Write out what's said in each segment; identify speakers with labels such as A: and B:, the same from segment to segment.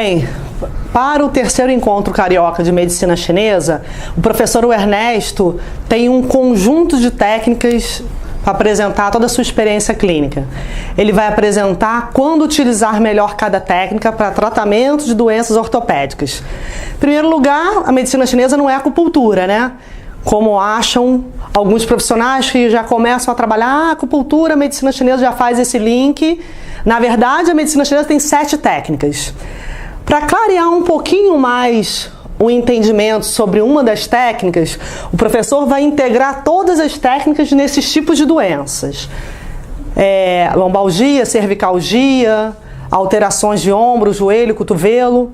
A: Bem, para o terceiro encontro carioca de medicina chinesa, o professor Ernesto tem um conjunto de técnicas para apresentar toda a sua experiência clínica. Ele vai apresentar quando utilizar melhor cada técnica para tratamento de doenças ortopédicas. Em primeiro lugar, a medicina chinesa não é acupuntura, né? Como acham alguns profissionais que já começam a trabalhar acupuntura, a medicina chinesa já faz esse link. Na verdade, a medicina chinesa tem 7 técnicas. Para clarear um pouquinho mais o entendimento sobre uma das técnicas, o professor vai integrar todas as técnicas nesses tipos de doenças. Lombalgia, cervicalgia, alterações de ombro, joelho, cotovelo.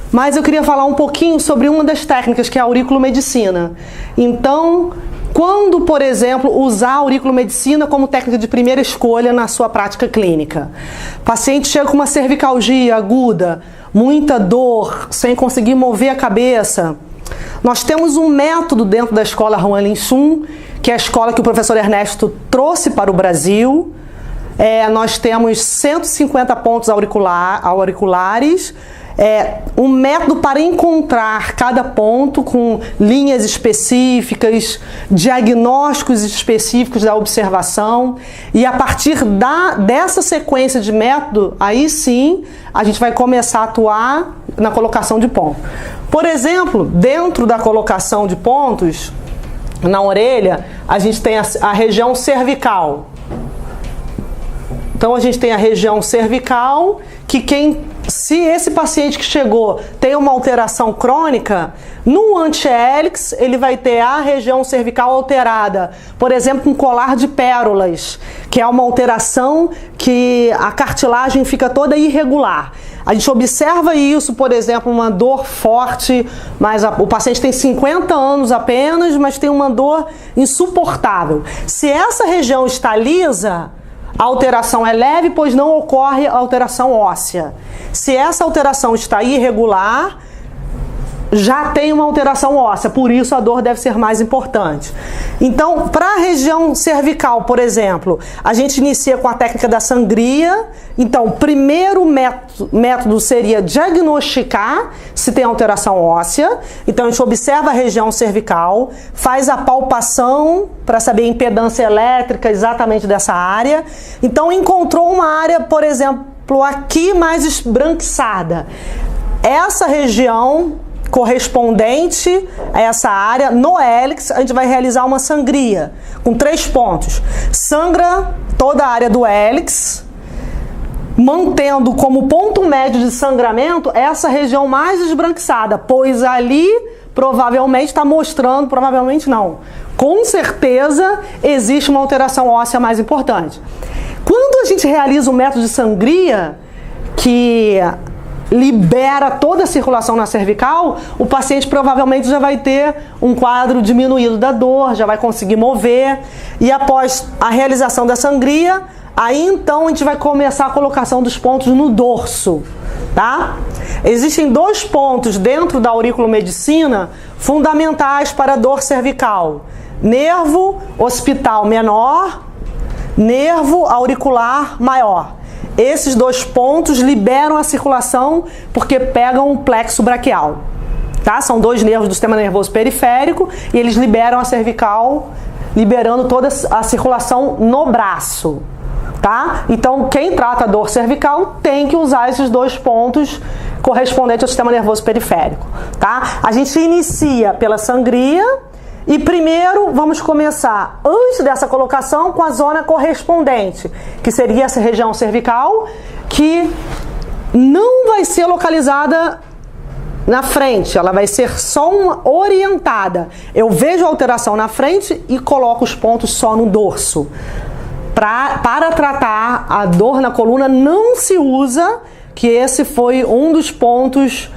A: Mas eu queria falar um pouquinho sobre uma das técnicas, que é a auriculomedicina. Então, quando, por exemplo, usar a auriculomedicina como técnica de primeira escolha na sua prática clínica? O paciente chega com uma cervicalgia aguda, muita dor, sem conseguir mover a cabeça. Nós temos um método dentro da escola Huanlin Sун, que é a escola que o professor Ernesto trouxe para o Brasil. Nós temos 150 pontos auriculares, um método para encontrar cada ponto com linhas específicas, diagnósticos específicos da observação, e a partir dessa sequência de método, aí sim a gente vai começar a atuar na colocação de ponto. Por exemplo, dentro da colocação de pontos na orelha, a gente tem a região cervical. Então a gente tem a região cervical, que se esse paciente que chegou tem uma alteração crônica, no anti-hélix ele vai ter a região cervical alterada, por exemplo, com colar de pérolas, que é uma alteração que a cartilagem fica toda irregular. A gente observa isso, por exemplo, uma dor forte, mas o paciente tem 50 anos apenas, mas tem uma dor insuportável. Se essa região está lisa, a alteração é leve, pois não ocorre alteração óssea. Se essa alteração está irregular, já tem uma alteração óssea, por isso a dor deve ser mais importante. Então, para a região cervical, por exemplo, a gente inicia com a técnica da sangria. Então, o primeiro método seria diagnosticar se tem alteração óssea. Então, a gente observa a região cervical, faz a palpação para saber a impedância elétrica exatamente dessa área. Então, encontrou uma área, por exemplo, aqui mais esbranquiçada. Essa região correspondente a essa área, no hélix, a gente vai realizar uma sangria com 3 pontos. Sangra toda a área do hélix, mantendo como ponto médio de sangramento essa região mais esbranquiçada, pois ali provavelmente está mostrando, provavelmente não, com certeza existe uma alteração óssea mais importante. Quando a gente realiza o método de sangria, que libera toda a circulação na cervical, o paciente provavelmente já vai ter um quadro diminuído da dor, já vai conseguir mover, e após a realização da sangria, aí então a gente vai começar a colocação dos pontos no dorso, tá? Existem 2 pontos dentro da auriculomedicina fundamentais para a dor cervical: nervo occipital menor, nervo auricular maior. Esses 2 pontos liberam a circulação porque pegam o plexo braquial, tá? São 2 nervos do sistema nervoso periférico e eles liberam a cervical, liberando toda a circulação no braço, tá? Então, quem trata a dor cervical tem que usar esses 2 pontos correspondentes ao sistema nervoso periférico, tá? A gente inicia pela sangria. E primeiro vamos começar, antes dessa colocação, com a zona correspondente, que seria essa região cervical, que não vai ser localizada na frente, ela vai ser só uma orientada. Eu vejo a alteração na frente e coloco os pontos só no dorso. Para tratar a dor na coluna não se usa, que esse foi um dos pontos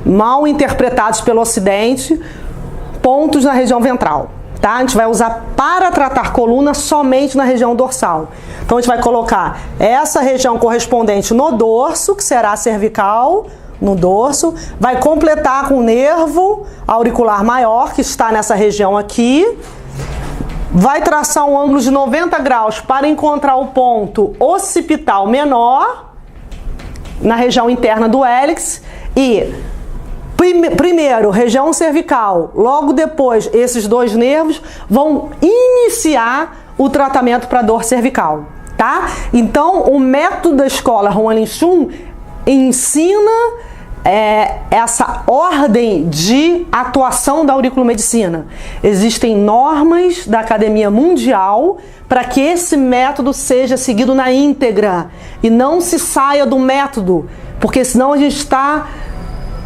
A: mal interpretados pelo Ocidente, pontos na região ventral, tá? A gente vai usar para tratar coluna somente na região dorsal. Então a gente vai colocar essa região correspondente no dorso, que será a cervical, no dorso, vai completar com o nervo auricular maior, que está nessa região aqui, vai traçar um ângulo de 90 graus para encontrar o ponto occipital menor. na região interna do hélix e primeiro região cervical, logo depois esses dois nervos vão iniciar o tratamento para dor cervical, tá? Então o método da escola Ruan Chun ensina essa ordem de atuação da auriculomedicina. Existem normas da Academia Mundial para que esse método seja seguido na íntegra e não se saia do método, porque senão a gente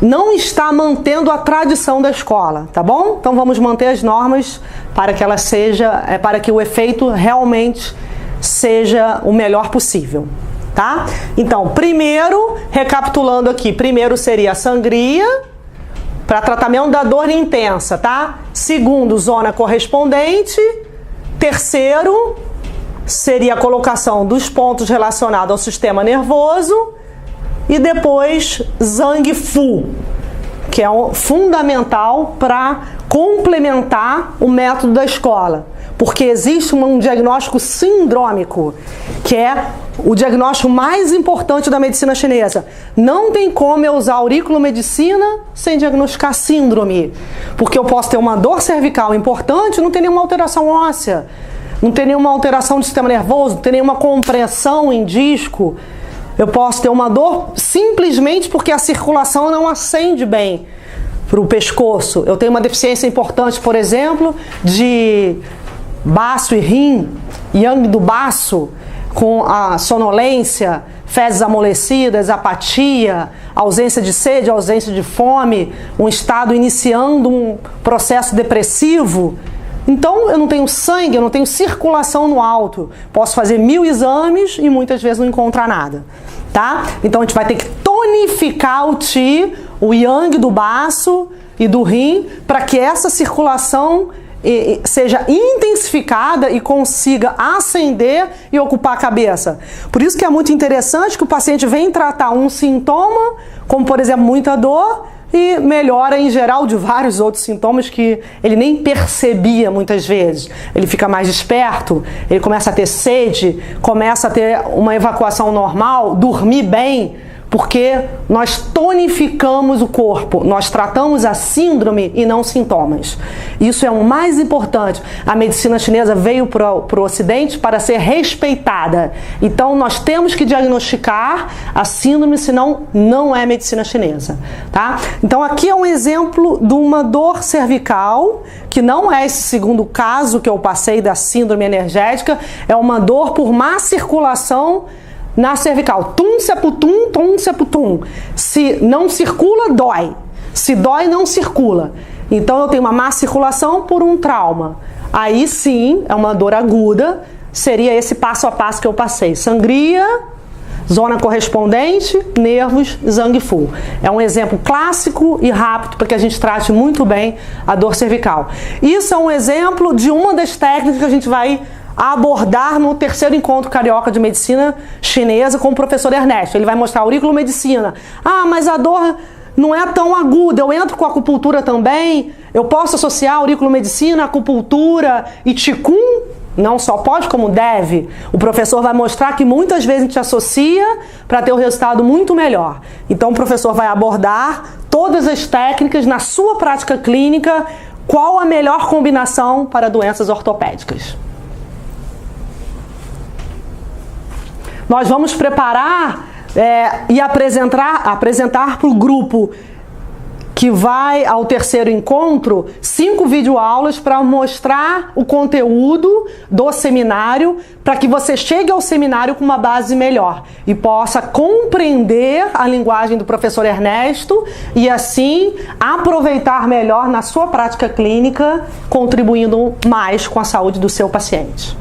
A: não está mantendo a tradição da escola, tá bom? Então vamos manter as normas para que ela para que o efeito realmente seja o melhor possível. Tá? Então, primeiro, recapitulando aqui, primeiro seria a sangria para tratamento da dor intensa, tá? Segundo, zona correspondente. Terceiro, seria a colocação dos pontos relacionados ao sistema nervoso. E depois, Zhang Fu, que é fundamental para complementar o método da escola. Porque existe um diagnóstico sindrômico, que é o diagnóstico mais importante da medicina chinesa. Não tem como eu usar auriculomedicina sem diagnosticar síndrome. Porque eu posso ter uma dor cervical importante e não ter nenhuma alteração óssea, não ter nenhuma alteração do sistema nervoso, não ter nenhuma compressão em disco. Eu posso ter uma dor simplesmente porque a circulação não ascende bem para o pescoço. Eu tenho uma deficiência importante, por exemplo, de baço e rim, yang do baço, com a sonolência, fezes amolecidas, apatia, ausência de sede, ausência de fome, um estado iniciando um processo depressivo. Então eu não tenho sangue, eu não tenho circulação no alto. Posso fazer 1000 exames e muitas vezes não encontrar nada, tá? Então a gente vai ter que tonificar o Qi, o yang do baço e do rim, para que essa circulação seja intensificada e consiga ascender e ocupar a cabeça. Por isso que é muito interessante que o paciente vem tratar um sintoma, como por exemplo muita dor, e melhora em geral de vários outros sintomas que ele nem percebia muitas vezes. Ele fica mais desperto, ele começa a ter sede, começa a ter uma evacuação normal, dormir bem, porque nós tonificamos o corpo, nós tratamos a síndrome e não sintomas. Isso é o mais importante. A medicina chinesa veio para o Ocidente para ser respeitada. Então nós temos que diagnosticar a síndrome, senão não é medicina chinesa, tá? Então aqui é um exemplo de uma dor cervical, que não é esse segundo caso que eu passei da síndrome energética, é uma dor por má circulação na cervical. Tum, seputum, tum, seputum. Se não circula, dói. Se dói, não circula. Então eu tenho uma má circulação por um trauma. Aí sim, é uma dor aguda. Seria esse passo a passo que eu passei. Sangria, zona correspondente, nervos, Zhang Fu. É um exemplo clássico e rápido para que a gente trate muito bem a dor cervical. Isso é um exemplo de uma das técnicas que a gente vai abordar no terceiro encontro carioca de medicina chinesa com o professor Ernesto. Ele vai mostrar auriculomedicina. Ah, mas a dor não é tão aguda, eu entro com acupuntura também, eu posso associar auriculomedicina, acupuntura e Qigong? Não só pode, como deve. O professor vai mostrar que muitas vezes a gente associa para ter um resultado muito melhor. Então o professor vai abordar todas as técnicas na sua prática clínica, qual a melhor combinação para doenças ortopédicas. Nós vamos preparar e apresentar para o grupo que vai ao terceiro encontro 5 videoaulas para mostrar o conteúdo do seminário, para que você chegue ao seminário com uma base melhor e possa compreender a linguagem do professor Ernesto e assim aproveitar melhor na sua prática clínica, contribuindo mais com a saúde do seu paciente.